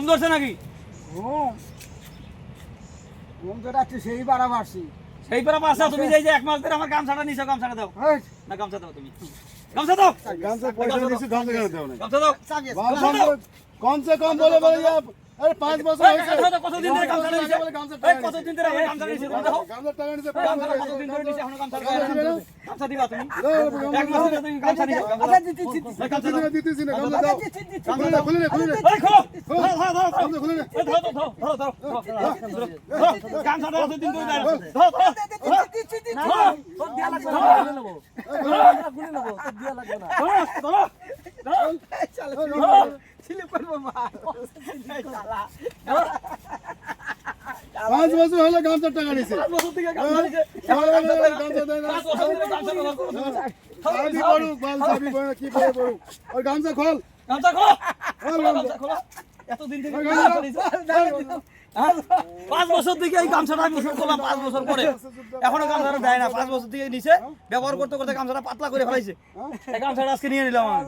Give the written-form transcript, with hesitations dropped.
ধরছে নাকি? ঘুম তো রাত্রি সেই বাড়া মারছি। সেই পরে পারছো তুমি যে এক মাস ধরে আমার গামছাটা নিছো, গামছাটা দাও না, গামছা দাও তুমি, গামছা দাও, গামছা পয়সা দিছি, গামছা কেন দেও না? গামছা দাও। কমসে কম বলে আরে 5 বছর হয়েছে। কতদিন ধরে গামছাটা নিছো? কতদিন ধরে আমার গামছাটা নিছো? দাও গামছা টাকা নিছে, গামছাটা কতদিন ধরে নিছো? এখনো গামছা দাও। গামছা দিবা তুমি? এক মাস ধরে তুমি গামছা নিছো, গামছা দাও। গামছা দাও। দিতেছি না, গামছা দাও। খুলে নে, খুলে নে। এই খোলো। ধরো ধরো ধরো। গামছা খুলে নে। এই ধরো ধরো ধরো ধরো ধরো। গামছাটা কতদিন ধরে দাও? ধরো ধরো। তোর দিয়া লাগবে না, খুলে নেবো। খুলে নেবো, তোর দিয়া লাগবে না। ধরো ধরো। ছিলে করবো মা। 5 বছর হলো গামছা টাকা নিছে। বছর থেকে গামছা নিছে। গামছা দেয় না। 5 বছর ধরে গামছা ব্যবহার করো। চাবি পড়ুক, বাল চাবি পড়ুক, কি পড়ে পড়ুক। ওই গামছা খোল। গামছা খোলো। গামছা খোলো। এতদিন থেকে গামছা নিছে। 5 বছর থেকে এই গামছাটা আমি ওষুধ করলাম, 5 বছর পরে এখনো গামছাটা দেয় না। 5 বছর থেকে নিছে, ব্যবহার করতে করতে গামছাটা পাতলা করে ফেলাইছে। এই গামছাটা আজকে নিয়ে নিলাম আমি।